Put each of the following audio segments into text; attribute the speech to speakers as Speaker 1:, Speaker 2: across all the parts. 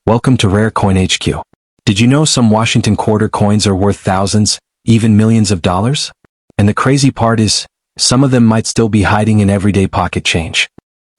Speaker 1: Welcome to Rare Coin HQ. Did you know some Washington quarter coins are worth thousands, even millions of dollars? And the crazy part is, some of them might still be hiding in everyday pocket change.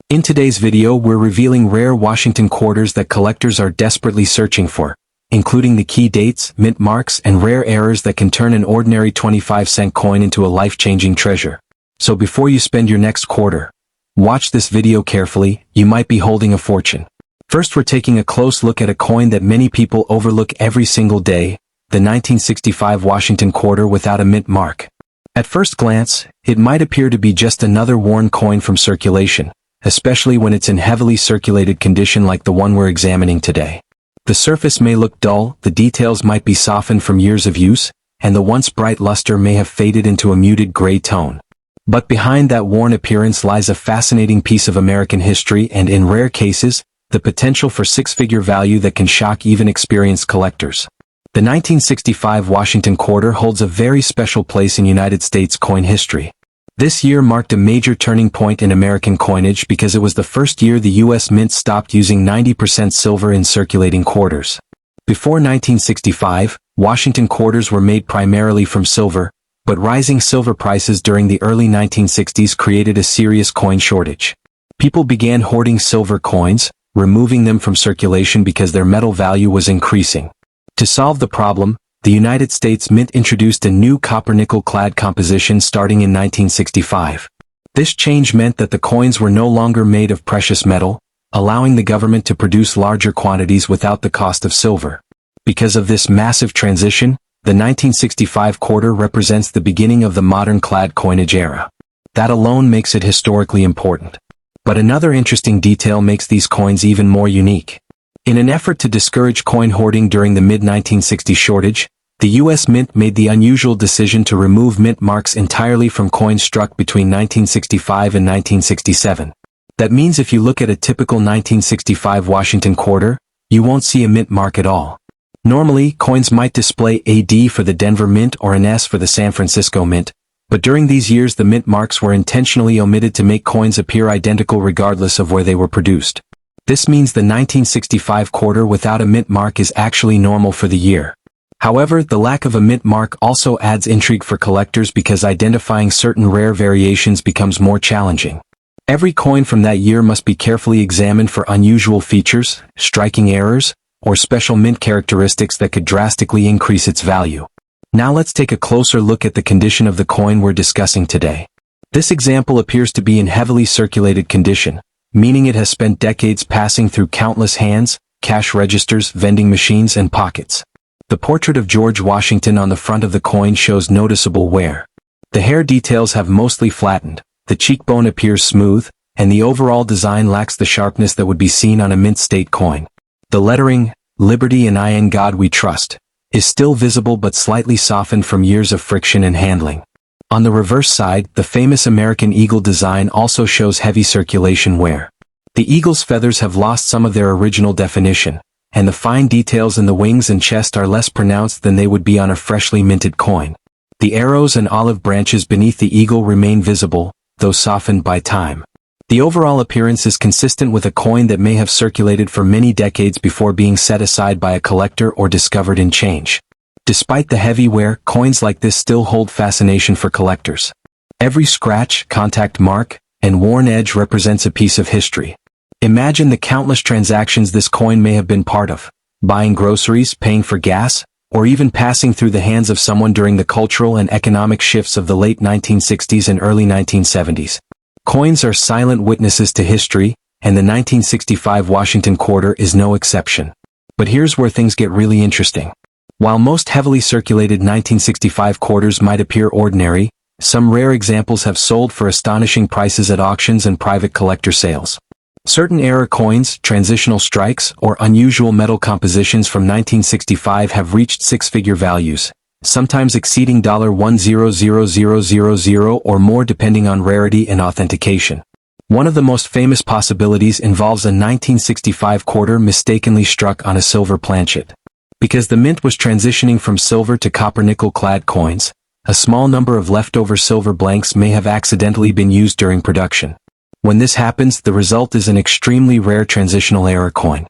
Speaker 1: In today's video, we're revealing rare Washington quarters that collectors are desperately searching for, including the key dates, mint marks, and rare errors that can turn an ordinary 25-cent coin into a life-changing treasure. So before you spend your next quarter, watch this video carefully. You might be holding a fortune. First, we're taking a close look at a coin that many people overlook every single day, the 1965 Washington quarter without a mint mark. At first glance, it might appear to be just another worn coin from circulation, especially when it's in heavily circulated condition like the one we're examining today. The surface may look dull, the details might be softened from years of use, and the once bright luster may have faded into a muted gray tone. But behind that worn appearance lies a fascinating piece of American history and, in rare cases, the potential for six-figure value that can shock even experienced collectors. The 1965 Washington quarter holds a very special place in United States coin history. This year marked a major turning point in American coinage because it was the first year the U.S. Mint stopped using 90% silver in circulating quarters. Before 1965, Washington quarters were made primarily from silver, but rising silver prices during the early 1960s created a serious coin shortage. People began hoarding silver coins, removing them from circulation because their metal value was increasing. To solve the problem, the United States Mint introduced a new copper-nickel clad composition starting in 1965. This change meant that the coins were no longer made of precious metal, allowing the government to produce larger quantities without the cost of silver. Because of this massive transition, the 1965 quarter represents the beginning of the modern clad coinage era. That alone makes it historically important. But another interesting detail makes these coins even more unique. In an effort to discourage coin hoarding during the mid-1960s shortage, the U.S. Mint made the unusual decision to remove mint marks entirely from coins struck between 1965 and 1967. That means if you look at a typical 1965 Washington quarter, you won't see a mint mark at all. Normally, coins might display a D for the Denver Mint or an S for the San Francisco Mint, but during these years the mint marks were intentionally omitted to make coins appear identical regardless of where they were produced. This means the 1965 quarter without a mint mark is actually normal for the year. However, the lack of a mint mark also adds intrigue for collectors because identifying certain rare variations becomes more challenging. Every coin from that year must be carefully examined for unusual features, striking errors, or special mint characteristics that could drastically increase its value. Now let's take a closer look at the condition of the coin we're discussing today. This example appears to be in heavily circulated condition, meaning it has spent decades passing through countless hands, cash registers, vending machines, and pockets. The portrait of George Washington on the front of the coin shows noticeable wear. The hair details have mostly flattened, the cheekbone appears smooth, and the overall design lacks the sharpness that would be seen on a mint state coin. The lettering, "Liberty and I in God We Trust," is still visible but slightly softened from years of friction and handling. On the reverse side, the famous American eagle design also shows heavy circulation wear. The eagle's feathers have lost some of their original definition, and the fine details in the wings and chest are less pronounced than they would be on a freshly minted coin. The arrows and olive branches beneath the eagle remain visible, though softened by time. The overall appearance is consistent with a coin that may have circulated for many decades before being set aside by a collector or discovered in change. Despite the heavy wear, coins like this still hold fascination for collectors. Every scratch, contact mark, and worn edge represents a piece of history. Imagine the countless transactions this coin may have been part of, buying groceries, paying for gas, or even passing through the hands of someone during the cultural and economic shifts of the late 1960s and early 1970s. Coins are silent witnesses to history, and the 1965 Washington quarter is no exception. But here's where things get really interesting. While most heavily circulated 1965 quarters might appear ordinary, some rare examples have sold for astonishing prices at auctions and private collector sales. Certain era coins, transitional strikes, or unusual metal compositions from 1965 have reached six-figure values, sometimes exceeding $1,000,000 or more depending on rarity and authentication. One of the most famous possibilities involves a 1965 quarter mistakenly struck on a silver planchet. Because the mint was transitioning from silver to copper-nickel clad coins, a small number of leftover silver blanks may have accidentally been used during production. When this happens, the result is an extremely rare transitional era coin.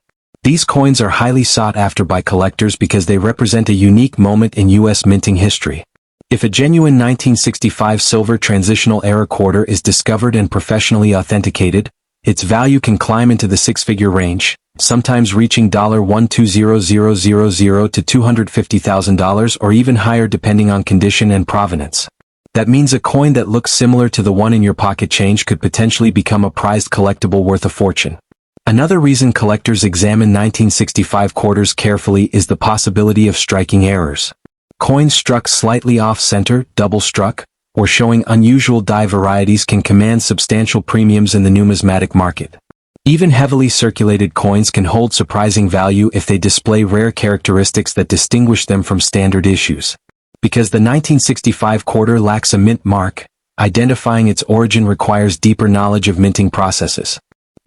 Speaker 1: These coins are highly sought after by collectors because they represent a unique moment in U.S. minting history. If a genuine 1965 silver transitional era quarter is discovered and professionally authenticated, its value can climb into the six-figure range, sometimes reaching $120,000 to $250,000 or even higher depending on condition and provenance. That means a coin that looks similar to the one in your pocket change could potentially become a prized collectible worth a fortune. Another reason collectors examine 1965 quarters carefully is the possibility of striking errors. Coins struck slightly off-center, double-struck, or showing unusual die varieties can command substantial premiums in the numismatic market. Even heavily circulated coins can hold surprising value if they display rare characteristics that distinguish them from standard issues. Because the 1965 quarter lacks a mint mark, identifying its origin requires deeper knowledge of minting processes.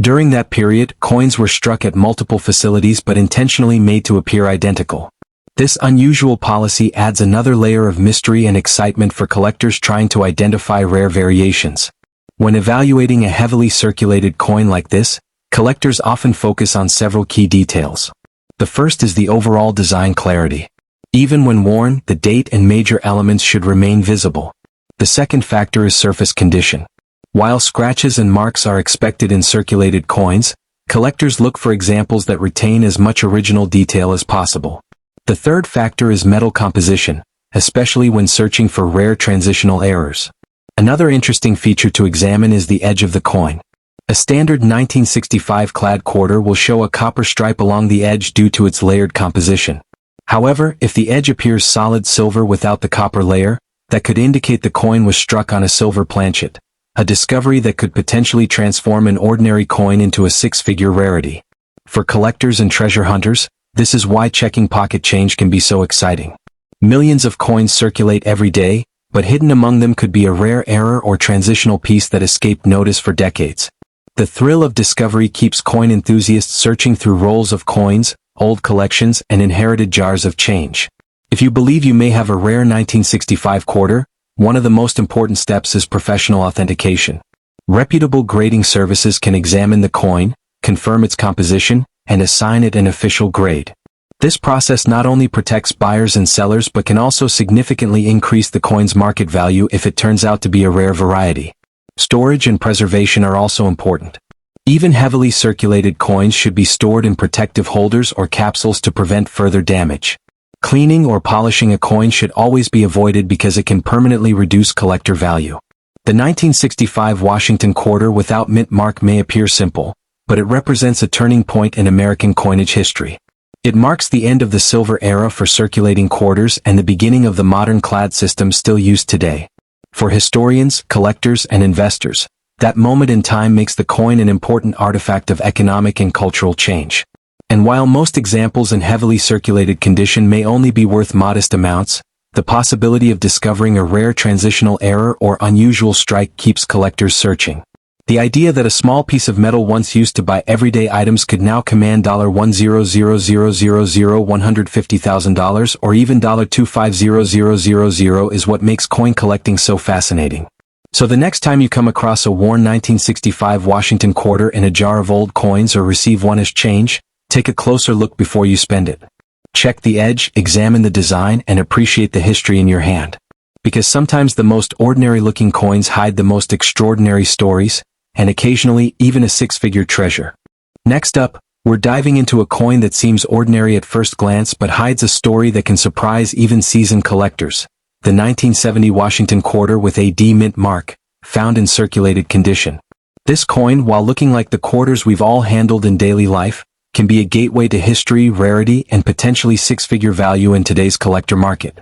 Speaker 1: During that period, coins were struck at multiple facilities but intentionally made to appear identical. This unusual policy adds another layer of mystery and excitement for collectors trying to identify rare variations. When evaluating a heavily circulated coin like this, collectors often focus on several key details. The first is the overall design clarity. Even when worn, the date and major elements should remain visible. The second factor is surface condition. While scratches and marks are expected in circulated coins, collectors look for examples that retain as much original detail as possible. The third factor is metal composition, especially when searching for rare transitional errors. Another interesting feature to examine is the edge of the coin. A standard 1965 clad quarter will show a copper stripe along the edge due to its layered composition. However, if the edge appears solid silver without the copper layer, that could indicate the coin was struck on a silver planchet, a discovery that could potentially transform an ordinary coin into a six-figure rarity. For collectors and treasure hunters, this is why checking pocket change can be so exciting. Millions of coins circulate every day, but hidden among them could be a rare error or transitional piece that escaped notice for decades. The thrill of discovery keeps coin enthusiasts searching through rolls of coins, old collections, and inherited jars of change. If you believe you may have a rare 1965 quarter, one of the most important steps is professional authentication. Reputable grading services can examine the coin, confirm its composition, and assign it an official grade. This process not only protects buyers and sellers but can also significantly increase the coin's market value if it turns out to be a rare variety. Storage and preservation are also important. Even heavily circulated coins should be stored in protective holders or capsules to prevent further damage. Cleaning or polishing a coin should always be avoided because it can permanently reduce collector value. The 1965 Washington quarter without mint mark may appear simple, but it represents a turning point in American coinage history. It marks the end of the silver era for circulating quarters and the beginning of the modern clad system still used today. For historians, collectors, and investors, that moment in time makes the coin an important artifact of economic and cultural change. And while most examples in heavily circulated condition may only be worth modest amounts, the possibility of discovering a rare transitional error or unusual strike keeps collectors searching. The idea that a small piece of metal once used to buy everyday items could now command $100,150,000 or even $250,000 is what makes coin collecting so fascinating. So the next time you come across a worn 1965 Washington quarter in a jar of old coins or receive one as change, take a closer look before you spend it. Check the edge, examine the design, and appreciate the history in your hand. Because sometimes the most ordinary-looking coins hide the most extraordinary stories, and occasionally even a six-figure treasure. Next up, we're diving into a coin that seems ordinary at first glance but hides a story that can surprise even seasoned collectors. The 1970 Washington quarter with a D mint mark, found in circulated condition. This coin, while looking like the quarters we've all handled in daily life, can be a gateway to history, rarity, and potentially six-figure value in today's collector market.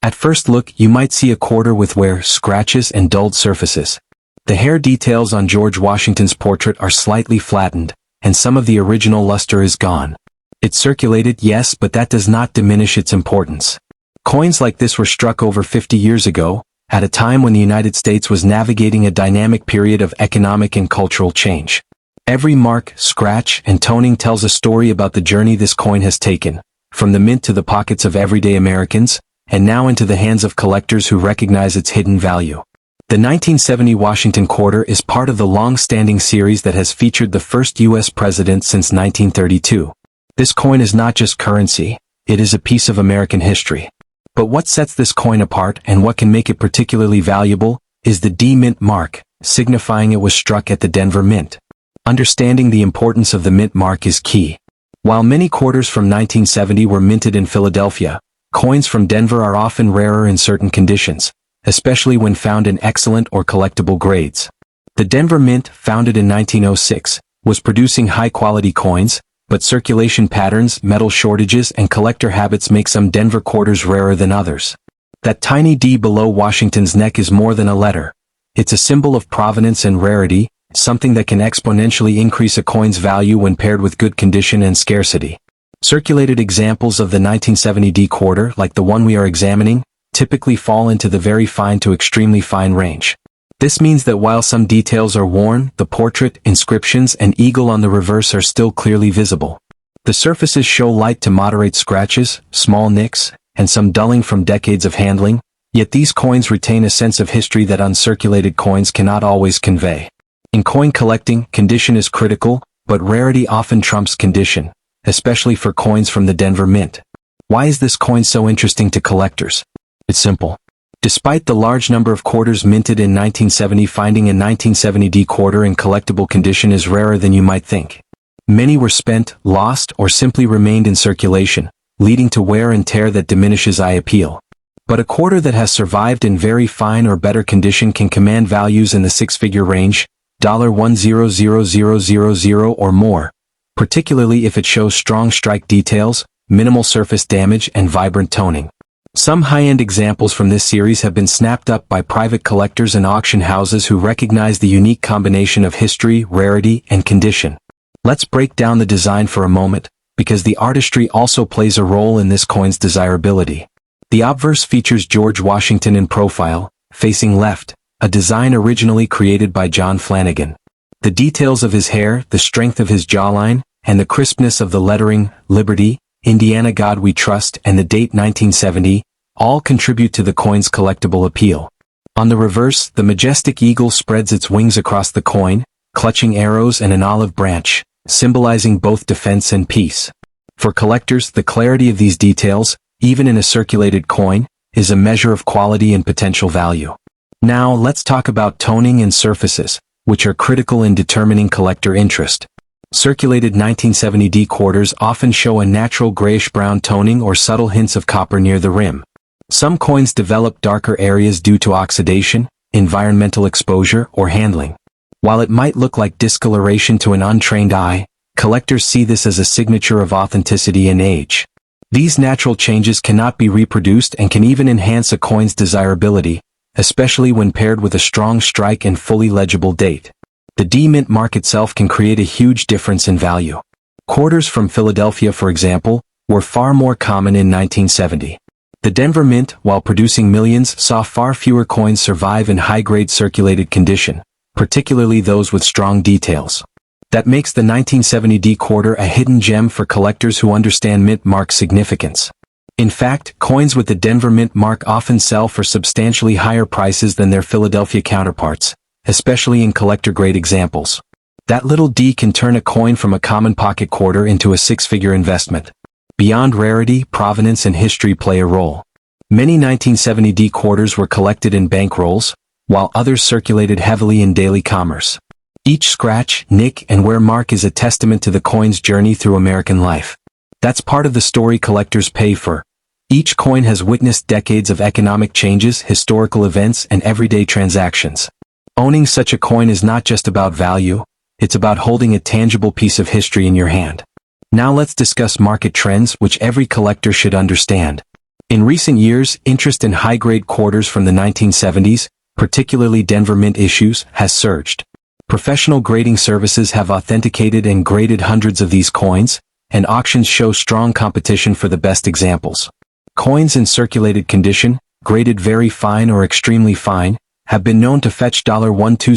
Speaker 1: At first look, you might see a quarter with wear, scratches, and dulled surfaces. The hair details on George Washington's portrait are slightly flattened, and some of the original luster is gone. It's circulated, yes, but that does not diminish its importance. Coins like this were struck over 50 years ago, at a time when the United States was navigating a dynamic period of economic and cultural change. Every mark, scratch, and toning tells a story about the journey this coin has taken, from the mint to the pockets of everyday Americans, and now into the hands of collectors who recognize its hidden value. The 1970 Washington quarter is part of the long-standing series that has featured the first U.S. president since 1932. This coin is not just currency, it is a piece of American history. But what sets this coin apart and what can make it particularly valuable is the D Mint mark, signifying it was struck at the Denver Mint. Understanding the importance of the mint mark is key. While many quarters from 1970 were minted in Philadelphia, coins from Denver are often rarer in certain conditions, especially when found in excellent or collectible grades. The Denver Mint, founded in 1906, was producing high-quality coins, but circulation patterns, metal shortages, and collector habits make some Denver quarters rarer than others. That tiny D below Washington's neck is more than a letter. It's a symbol of provenance and rarity, something that can exponentially increase a coin's value when paired with good condition and scarcity. Circulated examples of the 1970 D quarter, like the one we are examining, typically fall into the very fine to extremely fine range. This means that while some details are worn, the portrait, inscriptions, and eagle on the reverse are still clearly visible. The surfaces show light to moderate scratches, small nicks, and some dulling from decades of handling, yet these coins retain a sense of history that uncirculated coins cannot always convey. In coin collecting, condition is critical, but rarity often trumps condition, especially for coins from the Denver Mint. Why is this coin so interesting to collectors? It's simple. Despite the large number of quarters minted in 1970, finding a 1970 D quarter in collectible condition is rarer than you might think. Many were spent, lost, or simply remained in circulation, leading to wear and tear that diminishes eye appeal. But a quarter that has survived in very fine or better condition can command values in the six-figure range, $100,000 or more, particularly if it shows strong strike details, minimal surface damage, and vibrant toning. Some high-end examples from this series have been snapped up by private collectors and auction houses who recognize the unique combination of history, rarity, and condition. Let's break down the design for a moment, because the artistry also plays a role in this coin's desirability. The obverse features George Washington in profile, facing left, a design originally created by John Flanagan. The details of his hair, the strength of his jawline, and the crispness of the lettering, Liberty, Indiana God We Trust, and the date 1970, all contribute to the coin's collectible appeal. On the reverse, the majestic eagle spreads its wings across the coin, clutching arrows and an olive branch, symbolizing both defense and peace. For collectors, the clarity of these details, even in a circulated coin, is a measure of quality and potential value. Now, let's talk about toning and surfaces, which are critical in determining collector interest. Circulated 1970 D quarters often show a natural grayish-brown toning or subtle hints of copper near the rim. Some coins develop darker areas due to oxidation, environmental exposure, or handling. While it might look like discoloration to an untrained eye, collectors see this as a signature of authenticity and age. These natural changes cannot be reproduced and can even enhance a coin's desirability, especially when paired with a strong strike and fully legible date. The D Mint mark itself can create a huge difference in value. Quarters from Philadelphia, for example, were far more common in 1970. The Denver Mint, while producing millions, saw far fewer coins survive in high-grade circulated condition, particularly those with strong details. That makes the 1970 D quarter a hidden gem for collectors who understand mint mark significance. In fact, coins with the Denver Mint mark often sell for substantially higher prices than their Philadelphia counterparts, especially in collector-grade examples. That little D can turn a coin from a common pocket quarter into a six-figure investment. Beyond rarity, provenance and history play a role. Many 1970 D quarters were collected in bankrolls, while others circulated heavily in daily commerce. Each scratch, nick, and wear mark is a testament to the coin's journey through American life. That's part of the story collectors pay for. Each coin has witnessed decades of economic changes, historical events, and everyday transactions. Owning such a coin is not just about value, it's about holding a tangible piece of history in your hand. Now let's discuss market trends, which every collector should understand. In recent years, interest in high-grade quarters from the 1970s, particularly Denver Mint issues, has surged. Professional grading services have authenticated and graded hundreds of these coins, and auctions show strong competition for the best examples. Coins in circulated condition, graded very fine or extremely fine, have been known to fetch $120,000 to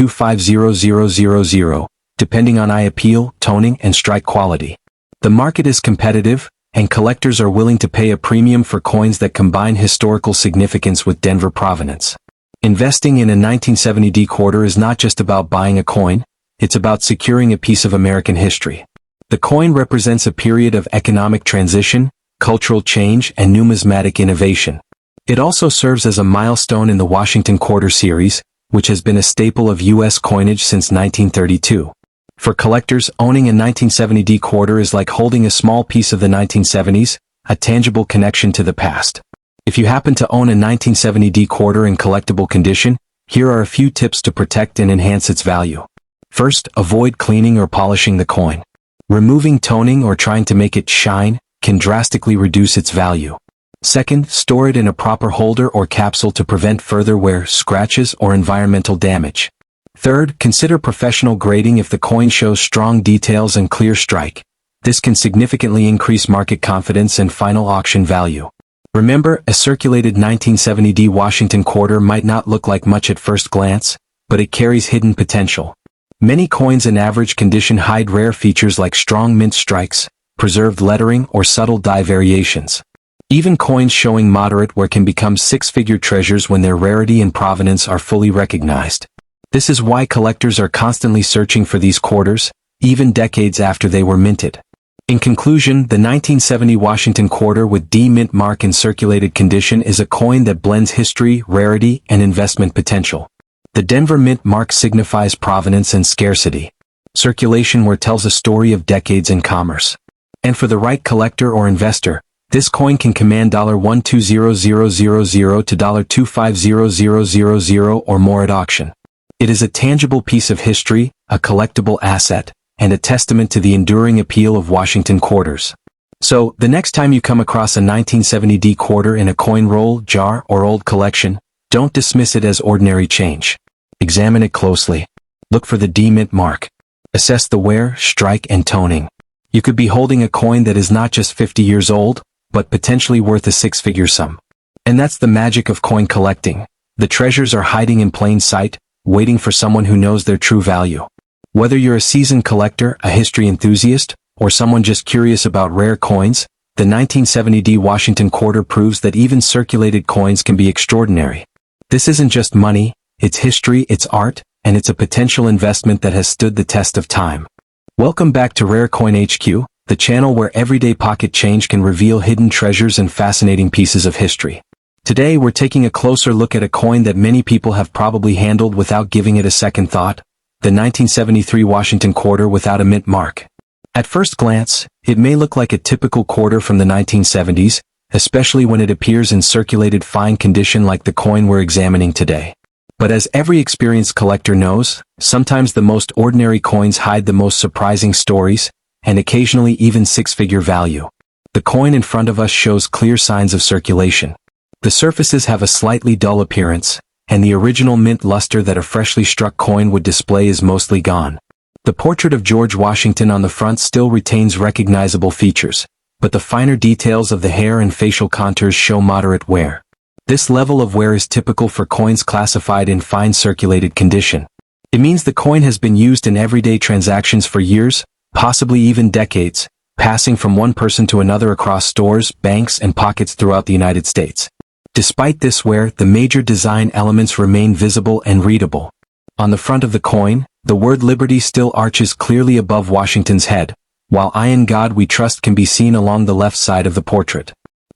Speaker 1: $250,000, depending on eye appeal, toning, and strike quality. The market is competitive, and collectors are willing to pay a premium for coins that combine historical significance with Denver provenance. Investing in a 1970 D quarter is not just about buying a coin, it's about securing a piece of American history. The coin represents a period of economic transition, cultural change, and numismatic innovation. It also serves as a milestone in the Washington Quarter series, which has been a staple of U.S. coinage since 1932. For collectors, owning a 1970D quarter is like holding a small piece of the 1970s, a tangible connection to the past. If you happen to own a 1970D quarter in collectible condition, here are a few tips to protect and enhance its value. First, avoid cleaning or polishing the coin. Removing toning or trying to make it shine can drastically reduce its value. Second, store it in a proper holder or capsule to prevent further wear, scratches, or environmental damage. Third, consider professional grading if the coin shows strong details and clear strike. This can significantly increase market confidence and final auction value. Remember, a circulated 1970D Washington quarter might not look like much at first glance, but it carries hidden potential. Many coins in average condition hide rare features like strong mint strikes, preserved lettering, or subtle die variations. Even coins showing moderate wear can become six-figure treasures when their rarity and provenance are fully recognized. This is why collectors are constantly searching for these quarters, even decades after they were minted. In conclusion, the 1970 Washington quarter with D mint mark in circulated condition is a coin that blends history, rarity, and investment potential. The Denver mint mark signifies provenance and scarcity. Circulation wear tells a story of decades in commerce. And for the right collector or investor, this coin can command $120,000 to $250,000 or more at auction. It is a tangible piece of history, a collectible asset, and a testament to the enduring appeal of Washington quarters. So, the next time you come across a 1970D quarter in a coin roll, jar, or old collection, don't dismiss it as ordinary change. Examine it closely. Look for the D mint mark. Assess the wear, strike, and toning. You could be holding a coin that is not just 50 years old, but potentially worth a six-figure sum. And that's the magic of coin collecting. The treasures are hiding in plain sight, waiting for someone who knows their true value. Whether you're a seasoned collector, a history enthusiast, or someone just curious about rare coins, the 1970D Washington quarter proves that even circulated coins can be extraordinary. This isn't just money, it's history, it's art, and it's a potential investment that has stood the test of time. Welcome back to Rare Coin HQ, the channel where everyday pocket change can reveal hidden treasures and fascinating pieces of history. Today we're taking a closer look at a coin that many people have probably handled without giving it a second thought, the 1973 Washington quarter without a mint mark. At first glance, it may look like a typical quarter from the 1970s, especially when it appears in circulated fine condition like the coin we're examining today. But as every experienced collector knows, sometimes the most ordinary coins hide the most surprising stories, and occasionally even six-figure value. The coin in front of us shows clear signs of circulation. The surfaces have a slightly dull appearance, and the original mint luster that a freshly struck coin would display is mostly gone. The portrait of George Washington on the front still retains recognizable features, but the finer details of the hair and facial contours show moderate wear. This level of wear is typical for coins classified in fine circulated condition. It means the coin has been used in everyday transactions for years, possibly even decades, passing from one person to another across stores, banks, and pockets throughout the United States. Despite this wear, the major design elements remain visible and readable. On the front of the coin, the word Liberty still arches clearly above Washington's head, while I in God We Trust can be seen along the left side of the portrait.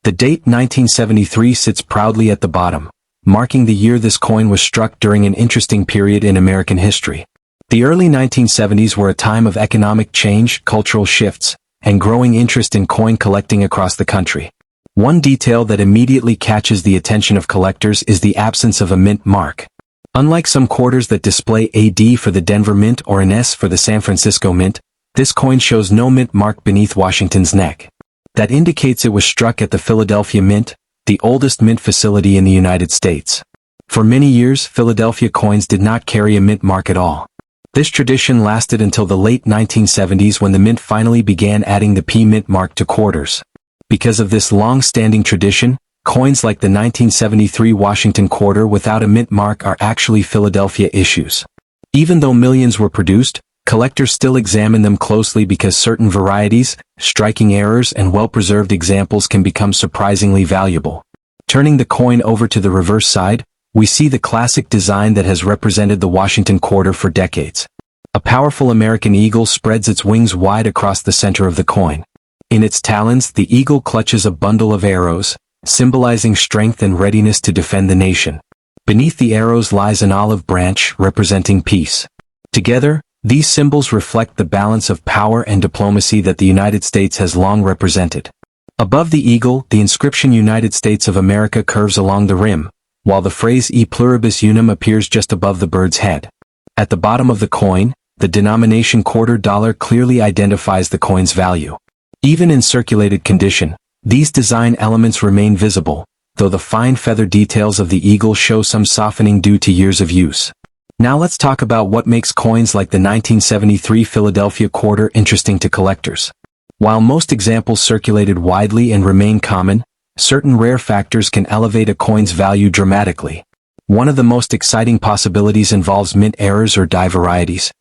Speaker 1: The date 1973 sits proudly at the bottom, marking the year this coin was struck during an interesting period in American history. The early 1970s were a time of economic change, cultural shifts, and growing interest in coin collecting across the country. One detail that immediately catches the attention of collectors is the absence of a mint mark. Unlike some quarters that display a D for the Denver Mint or an S for the San Francisco Mint, this coin shows no mint mark beneath Washington's neck. That indicates it was struck at the Philadelphia Mint, the oldest mint facility in the United States. For many years, Philadelphia coins did not carry a mint mark at all. This tradition lasted until the late 1970s when the mint finally began adding the P mint mark to quarters. Because of this long-standing tradition, coins like the 1973 Washington quarter without a mint mark are actually Philadelphia issues. Even though millions were produced, collectors still examine them closely because certain varieties, striking errors, and well-preserved examples can become surprisingly valuable. Turning the coin over to the reverse side, we see the classic design that has represented the Washington quarter for decades. A powerful American eagle spreads its wings wide across the center of the coin. In its talons, the eagle clutches a bundle of arrows, symbolizing strength and readiness to defend the nation. Beneath the arrows lies an olive branch representing peace. Together, these symbols reflect the balance of power and diplomacy that the United States has long represented. Above the eagle, the inscription United States of America curves along the rim, while the phrase E pluribus unum appears just above the bird's head. At the bottom of the coin, the denomination $quarter clearly identifies the coin's value. Even in circulated condition, these design elements remain visible, though the fine feather details of the eagle show some softening due to years of use. Now let's talk about what makes coins like the 1973 Philadelphia quarter interesting to collectors. While most examples circulated widely and remain common, certain rare factors can elevate a coin's value dramatically. One of the most exciting possibilities involves mint errors or die varieties.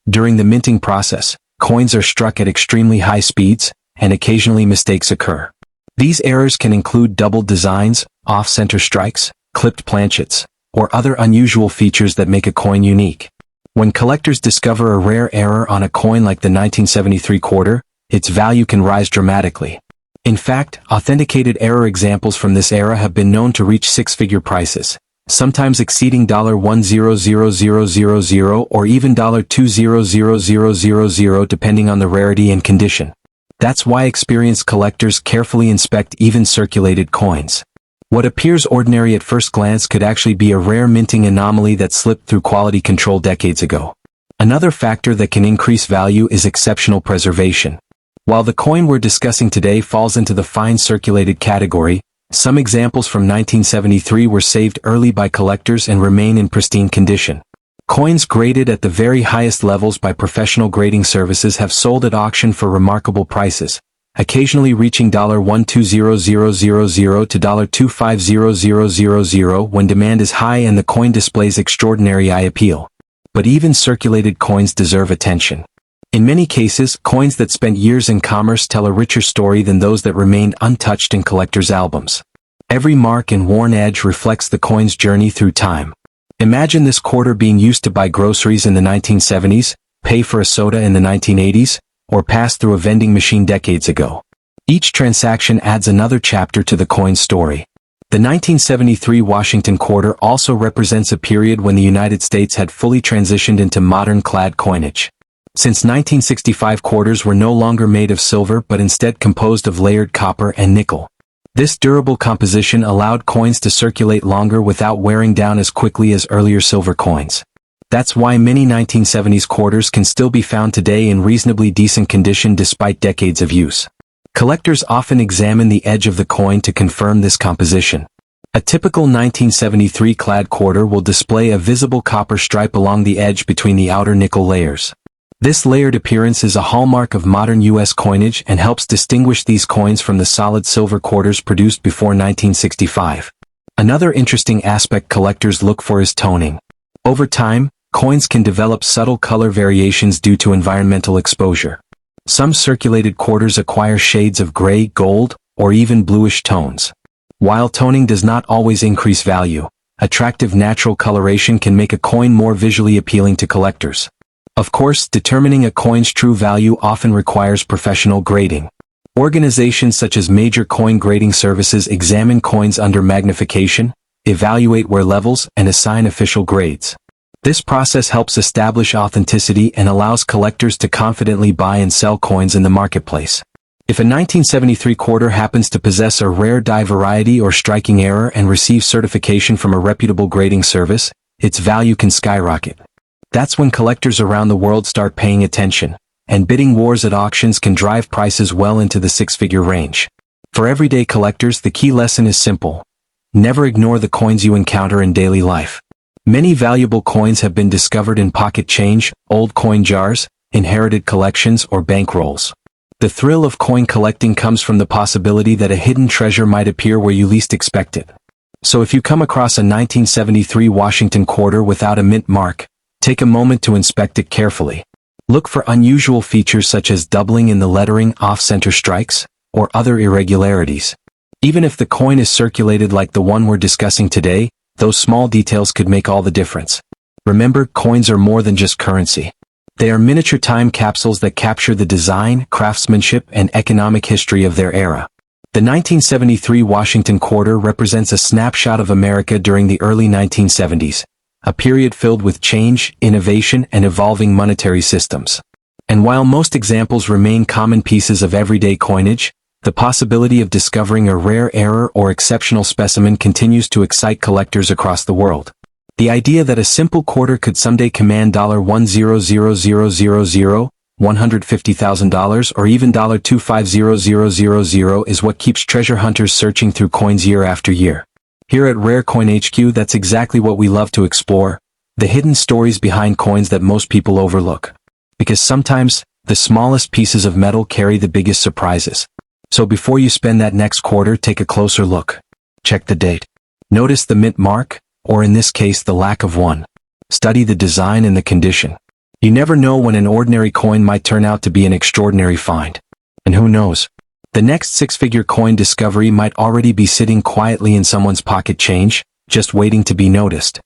Speaker 1: During the minting process, coins are struck at extremely high speeds, and occasionally mistakes occur. These errors can include double designs, off-center strikes, clipped planchets, or other unusual features that make a coin unique. When collectors discover a rare error on a coin like the 1973 quarter, its value can rise dramatically. In fact, authenticated error examples from this era have been known to reach six-figure prices, sometimes exceeding $100,000 or even $200,000 depending on the rarity and condition. That's why experienced collectors carefully inspect even circulated coins. What appears ordinary at first glance could actually be a rare minting anomaly that slipped through quality control decades ago. Another factor that can increase value is exceptional preservation. While the coin we're discussing today falls into the fine circulated category, some examples from 1973 were saved early by collectors and remain in pristine condition. Coins graded at the very highest levels by professional grading services have sold at auction for remarkable prices, occasionally reaching $120,000 to $250,000 when demand is high and the coin displays extraordinary eye appeal. But even circulated coins deserve attention. In many cases, coins that spent years in commerce tell a richer story than those that remained untouched in collectors' albums. Every mark and worn edge reflects the coin's journey through time. Imagine this quarter being used to buy groceries in the 1970s, pay for a soda in the 1980s, or pass through a vending machine decades ago. Each transaction adds another chapter to the coin's story. The 1973 Washington quarter also represents a period when the United States had fully transitioned into modern clad coinage. Since 1965 quarters were no longer made of silver but instead composed of layered copper and nickel. This durable composition allowed coins to circulate longer without wearing down as quickly as earlier silver coins. That's why many 1970s quarters can still be found today in reasonably decent condition despite decades of use. Collectors often examine the edge of the coin to confirm this composition. A typical 1973 clad quarter will display a visible copper stripe along the edge between the outer nickel layers. This layered appearance is a hallmark of modern U.S. coinage and helps distinguish these coins from the solid silver quarters produced before 1965. Another interesting aspect collectors look for is toning. Over time, coins can develop subtle color variations due to environmental exposure. Some circulated quarters acquire shades of gray, gold, or even bluish tones. While toning does not always increase value, attractive natural coloration can make a coin more visually appealing to collectors. Of course, determining a coin's true value often requires professional grading. Organizations such as major coin grading services examine coins under magnification, evaluate wear levels, and assign official grades. This process helps establish authenticity and allows collectors to confidently buy and sell coins in the marketplace. If a 1973 quarter happens to possess a rare die variety or striking error and receives certification from a reputable grading service, its value can skyrocket. That's when collectors around the world start paying attention, and bidding wars at auctions can drive prices well into the six-figure range. For everyday collectors, the key lesson is simple. Never ignore the coins you encounter in daily life. Many valuable coins have been discovered in pocket change, old coin jars, inherited collections, or bankrolls. The thrill of coin collecting comes from the possibility that a hidden treasure might appear where you least expect it. So if you come across a 1973 Washington quarter without a mint mark, take a moment to inspect it carefully. Look for unusual features such as doubling in the lettering, off-center strikes, or other irregularities. Even if the coin is circulated like the one we're discussing today, those small details could make all the difference. Remember, coins are more than just currency. They are miniature time capsules that capture the design, craftsmanship, and economic history of their era. The 1973 Washington quarter represents a snapshot of America during the early 1970s, a period filled with change, innovation, and evolving monetary systems. And while most examples remain common pieces of everyday coinage, the possibility of discovering a rare error or exceptional specimen continues to excite collectors across the world. The idea that a simple quarter could someday command $100,000, $150,000, or even $250,000 is what keeps treasure hunters searching through coins year after year. Here at Rare Coin HQ, that's exactly what we love to explore, the hidden stories behind coins that most people overlook. Because sometimes, the smallest pieces of metal carry the biggest surprises. So before you spend that next quarter, take a closer look. Check the date. Notice the mint mark, or in this case the lack of one. Study the design and the condition. You never know when an ordinary coin might turn out to be an extraordinary find. And who knows? The next six-figure coin discovery might already be sitting quietly in someone's pocket change, just waiting to be noticed.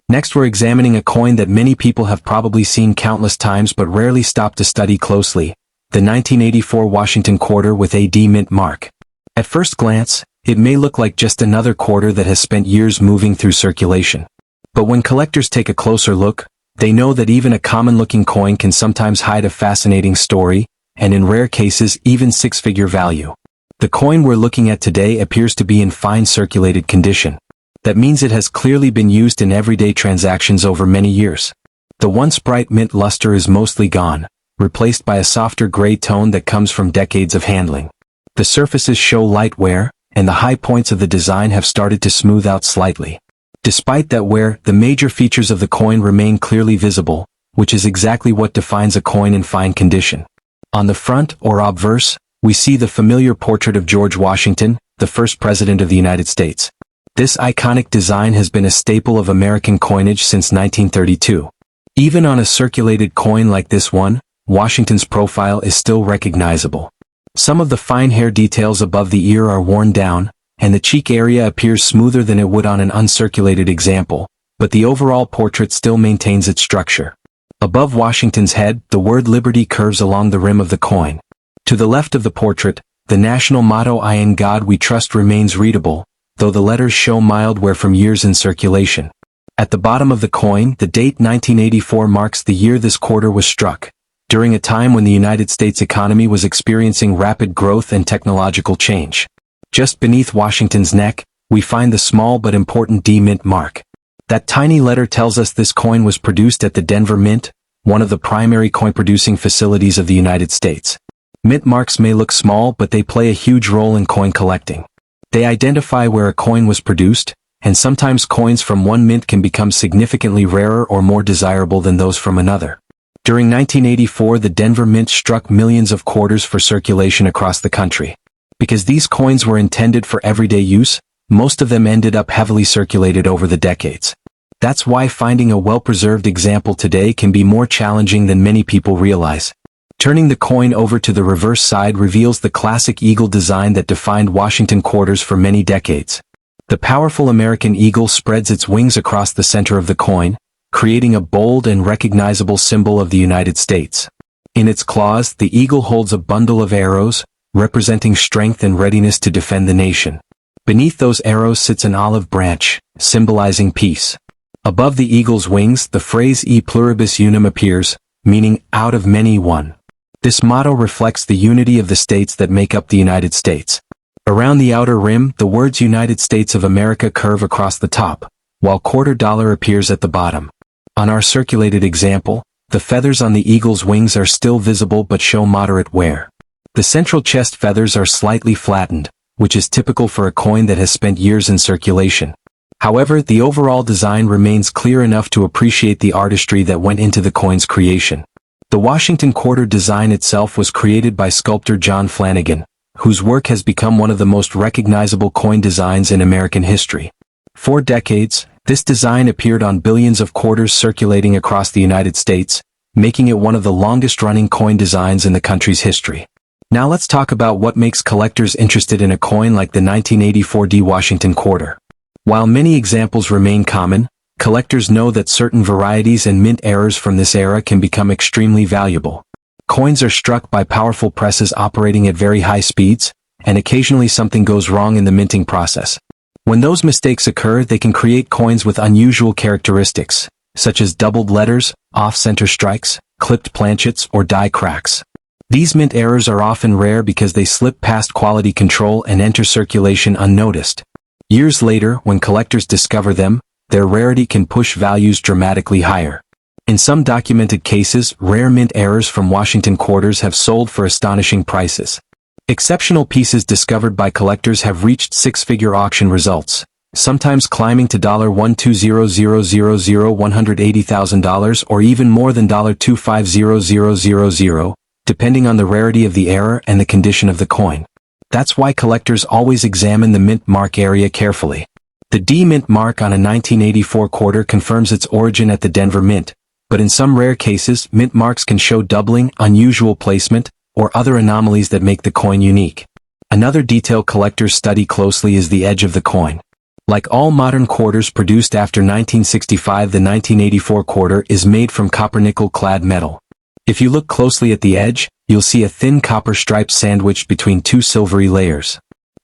Speaker 1: Next, we're examining a coin that many people have probably seen countless times but rarely stopped to study closely, the 1984 Washington quarter with a D mint mark. At first glance, it may look like just another quarter that has spent years moving through circulation. But when collectors take a closer look, they know that even a common-looking coin can sometimes hide a fascinating story, and in rare cases even six-figure value. The coin we're looking at today appears to be in fine circulated condition. That means it has clearly been used in everyday transactions over many years. The once bright mint luster is mostly gone, replaced by a softer gray tone that comes from decades of handling. The surfaces show light wear, and the high points of the design have started to smooth out slightly. Despite that wear, the major features of the coin remain clearly visible, which is exactly what defines a coin in fine condition. On the front, or obverse, we see the familiar portrait of George Washington, the first president of the United States. This iconic design has been a staple of American coinage since 1932. Even on a circulated coin like this one, Washington's profile is still recognizable. Some of the fine hair details above the ear are worn down, and the cheek area appears smoother than it would on an uncirculated example, but the overall portrait still maintains its structure. Above Washington's head, the word Liberty curves along the rim of the coin. To the left of the portrait, the national motto "I in God We Trust" remains readable, though the letters show mild wear from years in circulation. At the bottom of the coin, the date 1984 marks the year this quarter was struck, during a time when the United States economy was experiencing rapid growth and technological change. Just beneath Washington's neck, we find the small but important D mint mark. That tiny letter tells us this coin was produced at the Denver Mint, one of the primary coin-producing facilities of the United States. Mint marks may look small, but they play a huge role in coin collecting. They identify where a coin was produced, and sometimes coins from one mint can become significantly rarer or more desirable than those from another. During 1984, the Denver Mint struck millions of quarters for circulation across the country. Because these coins were intended for everyday use, most of them ended up heavily circulated over the decades. That's why finding a well-preserved example today can be more challenging than many people realize. Turning the coin over to the reverse side reveals the classic eagle design that defined Washington quarters for many decades. The powerful American eagle spreads its wings across the center of the coin, creating a bold and recognizable symbol of the United States. In its claws, the eagle holds a bundle of arrows, representing strength and readiness to defend the nation. Beneath those arrows sits an olive branch, symbolizing peace. Above the eagle's wings, the phrase "E pluribus unum" appears, meaning "out of many one." This motto reflects the unity of the states that make up the United States. Around the outer rim, the words "United States of America" curve across the top, while quarter dollar appears at the bottom. On our circulated example, the feathers on the eagle's wings are still visible but show moderate wear. The central chest feathers are slightly flattened, which is typical for a coin that has spent years in circulation. However, the overall design remains clear enough to appreciate the artistry that went into the coin's creation. The Washington quarter design itself was created by sculptor John Flanagan, whose work has become one of the most recognizable coin designs in American history. For decades, this design appeared on billions of quarters circulating across the United States, making it one of the longest-running coin designs in the country's history. Now let's talk about what makes collectors interested in a coin like the 1984 D Washington quarter. While many examples remain common, Collectors know that certain varieties and mint errors from this era can become extremely valuable. Coins are struck by powerful presses operating at very high speeds, and occasionally something goes wrong in the minting process. When those mistakes occur, they can create coins with unusual characteristics, such as doubled letters, off-center strikes, clipped planchets, or die cracks. These mint errors are often rare because they slip past quality control and enter circulation unnoticed. Years later, when collectors discover them, their rarity can push values dramatically higher. In some documented cases, rare mint errors from Washington quarters have sold for astonishing prices. Exceptional pieces discovered by collectors have reached six-figure auction results, sometimes climbing to $120,000, or even more than $250,000, depending on the rarity of the error and the condition of the coin. That's why collectors always examine the mint mark area carefully. The D mint mark on a 1984 quarter confirms its origin at the Denver Mint, but in some rare cases, mint marks can show doubling, unusual placement, or other anomalies that make the coin unique. Another detail collectors study closely is the edge of the coin. Like all modern quarters produced after 1965, the 1984 quarter is made from copper-nickel-clad metal. If you look closely at the edge, you'll see a thin copper stripe sandwiched between two silvery layers.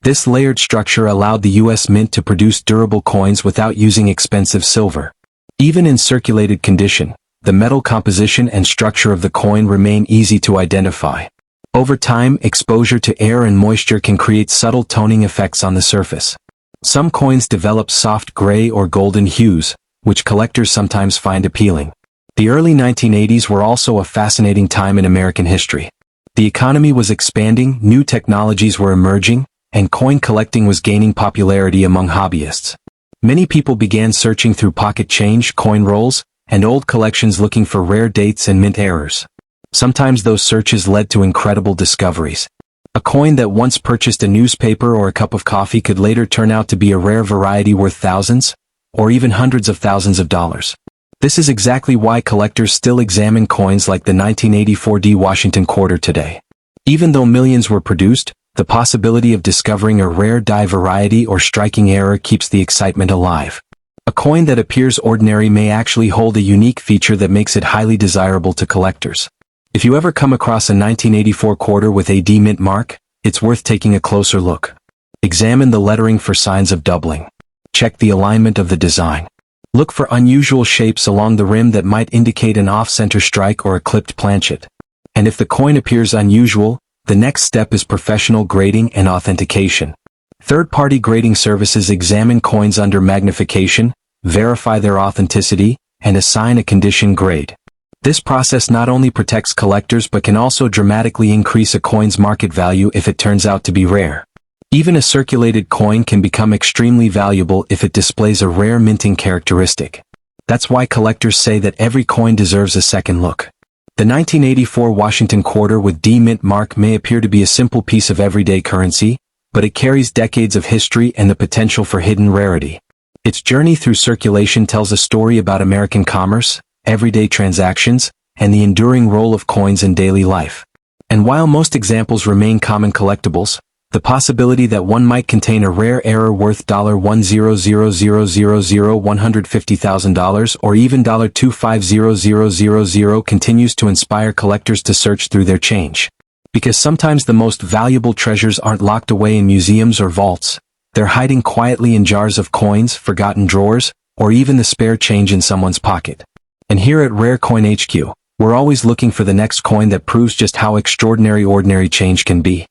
Speaker 1: This layered structure allowed the U.S. Mint to produce durable coins without using expensive silver. Even in circulated condition, the metal composition and structure of the coin remain easy to identify. Over time, exposure to air and moisture can create subtle toning effects on the surface. Some coins develop soft gray or golden hues, which collectors sometimes find appealing. The early 1980s were also a fascinating time in American history. The economy was expanding, new technologies were emerging, and coin collecting was gaining popularity among hobbyists. Many people began searching through pocket change, coin rolls, and old collections looking for rare dates and mint errors. Sometimes those searches led to incredible discoveries. A coin that once purchased a newspaper or a cup of coffee could later turn out to be a rare variety worth thousands, or even hundreds of thousands of dollars. This is exactly why collectors still examine coins like the 1984 D Washington quarter today. Even though millions were produced, the possibility of discovering a rare die variety or striking error keeps the excitement alive. A coin that appears ordinary may actually hold a unique feature that makes it highly desirable to collectors. If you ever come across a 1984 quarter with a D mint mark, it's worth taking a closer look. Examine the lettering for signs of doubling. Check the alignment of the design. Look for unusual shapes along the rim that might indicate an off-center strike or a clipped planchet. And if the coin appears unusual, the next step is professional grading and authentication. Third-party grading services examine coins under magnification, verify their authenticity, and assign a condition grade. This process not only protects collectors but can also dramatically increase a coin's market value if it turns out to be rare. Even a circulated coin can become extremely valuable if it displays a rare minting characteristic. That's why collectors say that every coin deserves a second look. The 1984 Washington quarter with D mint mark may appear to be a simple piece of everyday currency, but it carries decades of history and the potential for hidden rarity. Its journey through circulation tells a story about American commerce, everyday transactions, and the enduring role of coins in daily life. And while most examples remain common collectibles, the possibility that one might contain a rare error worth $100,150,000 or even $250,000 continues to inspire collectors to search through their change. Because sometimes the most valuable treasures aren't locked away in museums or vaults, they're hiding quietly in jars of coins, forgotten drawers, or even the spare change in someone's pocket. And here at Rare Coin HQ, we're always looking for the next coin that proves just how extraordinary ordinary change can be.